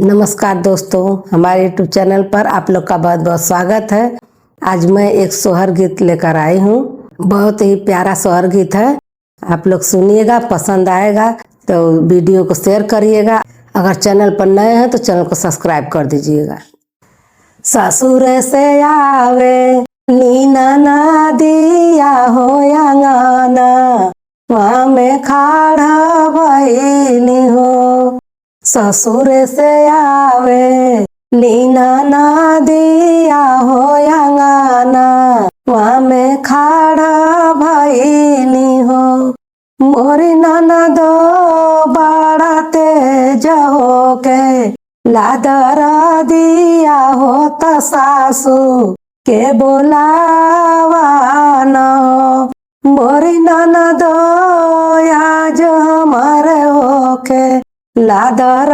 नमस्कार दोस्तों, हमारे यूट्यूब चैनल पर आप लोग का बहुत बहुत स्वागत है। आज मैं एक सोहर गीत लेकर आई हूँ। बहुत ही प्यारा सोहर गीत है। आप लोग सुनिएगा, पसंद आएगा तो वीडियो को शेयर करिएगा। अगर चैनल पर नए हैं तो चैनल को सब्सक्राइब कर दीजिएगा। ससुर से आवे नीना ना दिया हो अंगना, वहाँ में खाड़ा भइली हो। ससुर से आवे लीना ना दिया हो अंगना, वहाँ में खाड़ा भइली हो। मोरी ननदो बड़ा तेज हो के लादर दिया हो त सासू के बोलावा न हो। मोरी ननदो आज हमारे हो के लादर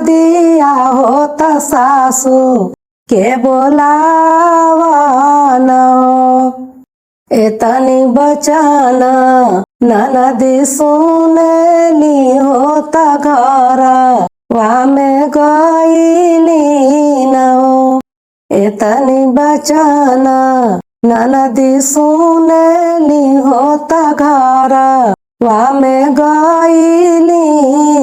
दिया हो त सासू के बोलावा न हो। एतनी बचन ननदी सुनली हो त घर वहाँ में गईली न हो। एतनी बचन ननदी सुनली हो त घर वहाँ में गईली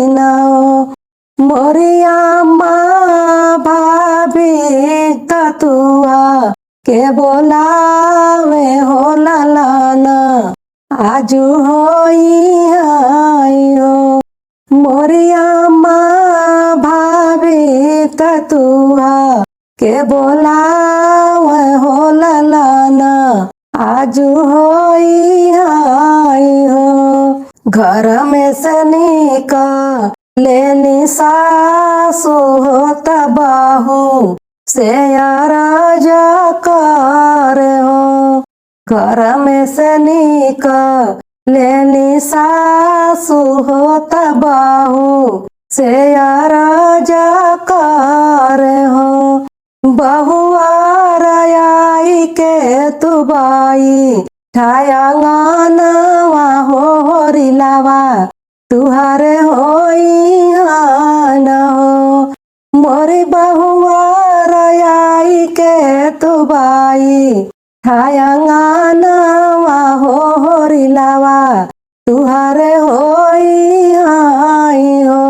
न हो। मोरिया माँ भाभी ततुआ के बोलावे हो ललना, आजू होई हो। मोरिया माँ भाभी ततुआ के बोलावे हो ललना, आजू होई हो। घर में से निकलेली सासू हो त बहू से राजा कर हो। घर में से निकलेली सासू हो त बहू से राजा कर हो। बहुआ रयाई के तू बाई ठाया गानवा हो रिलावा तुहारे होई न हो। मोरी बहुआ रयाई के तू बाई ठाया गानवा हो रिलावा तुहारे होई हो।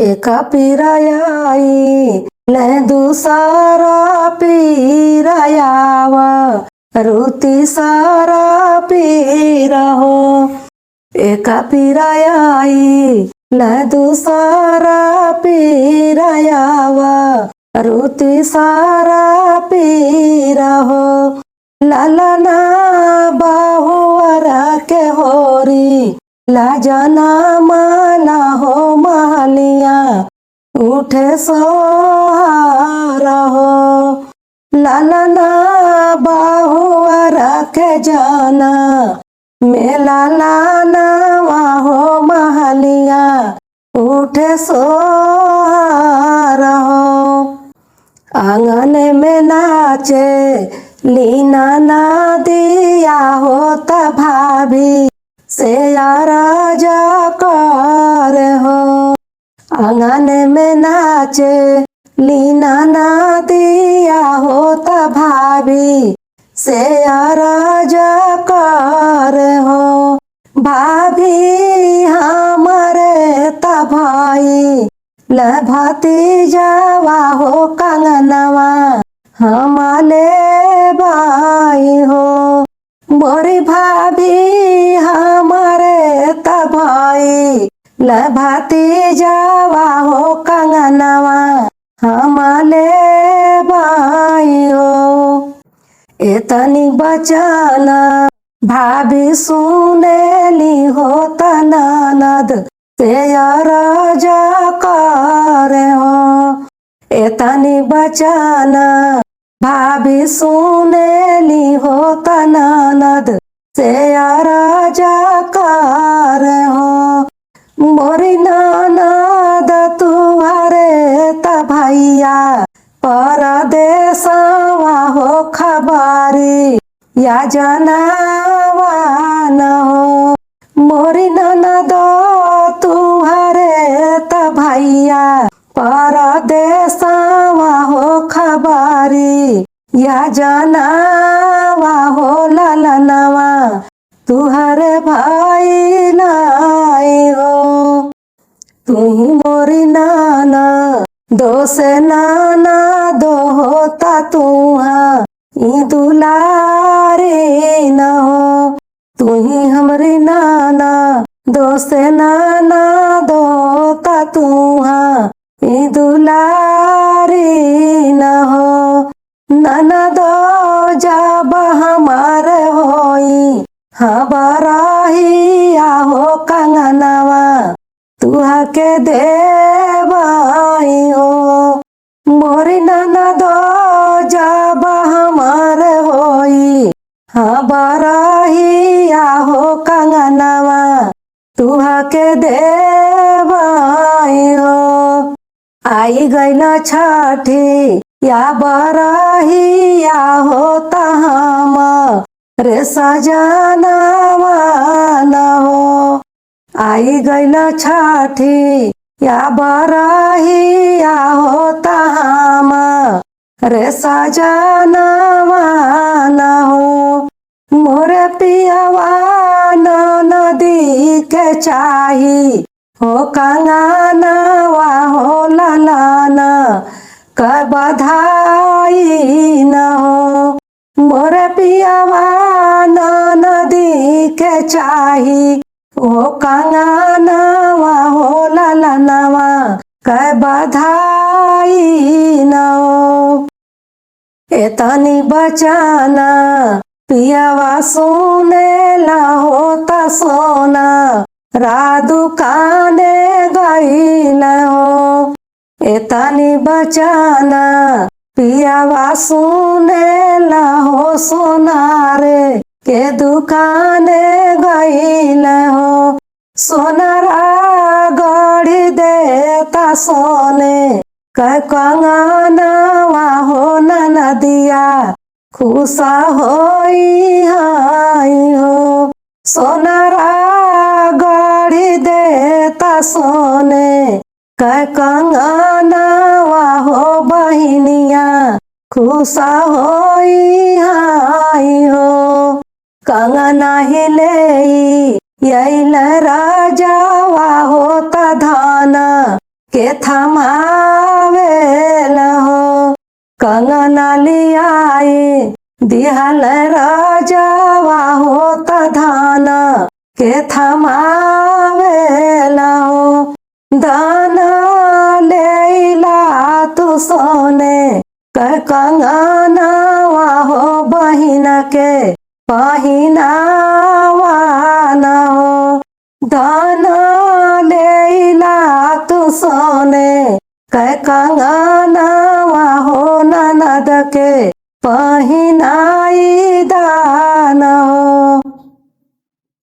एक पीराई ले दूसरा पीरायावा रुति सारा पीर हो। एक पीराई न दूसरा पीरायावा रुति सारा पीर हो। ललना बहुअरा के होरी लाजना माला हो मालिया उठे सोहार हो। ललना बहुअरा के जाना मेला लाना हो महलिया उठे सोहार हो। आंगन में नाचे लीना ना दिया हो त भाभी से राजा कर हो। आंगन में नाचे लीना ना दिया हो त भाभी से राजा कर हो। भाभी हमारे त भाई ल भतीजावा हो कंगनवा हमारे भाई हो। मोरी भाभी हमारे त भाई ल भतीजावा हो कंगनवा हमारे भाई हो। एतनी बचन भाभी सुनेली हो त ननद से राजा कर हो। एतनी बचन भाभी सुनेली हो त ननद से राजा कर हो। मोरी ननद तुहरे त भैया परदेसवा हो खबारी या जनावा न हो। मोरी ननदो तुहरे त भैया पर देसावा हो खबारी या जनावा हो ललनवा तुहरे भाई नाई हो। तू ही मोरी नाना दो से नाना दो होता तुहा ई दुलारी न हो। तू ही हमरी नाना दो से नाना दो होता तुहा ई दुलारी न हो। नाना दो जब हमार होई हबराही आहो कंगनवा तुहा के देवाई हो। मोरी नाना दो जब हमार होई हबराही आहो कंगनवा तुहा के देवाई हो। आई गई न छठी या बराही या होता हम रे सजनवा न हो। आई गई न छठी या बराही या होता हम रे सजनवा न हो। मोरे पियवा नदी के चाही हो कंगनवा हो ललना क बधाई न हो। मोरे पियवा नदी के चाही हो कंगनवा हो ललनवा क बधाई न हो। एतनी बचाना पियवा सुने ला होता सोना राधु काने गई न हो। एतनी बचाना पियवा सुने ला हो सोना रे के दुकाने गई न हो। सोनारा गढ़ी देता सोने क कंगनवा हो नदिया खुशा होई हाई हो। सोनारा गढ़ी देता सोने क कंगनवा हो बहिनिया खुशा होई हाई हो। कंगना हिले यैल राजावा होता धाना के थमावे न हो। कंगना लियाई दिहल राजावा होता धाना के थमावे न हो। दाना लेला तू सोने क कंगनवा हो बहिन के पहिनावा न हो। दाना लेला तू सोने क कंगनवा हो ननद के पहिनाई दा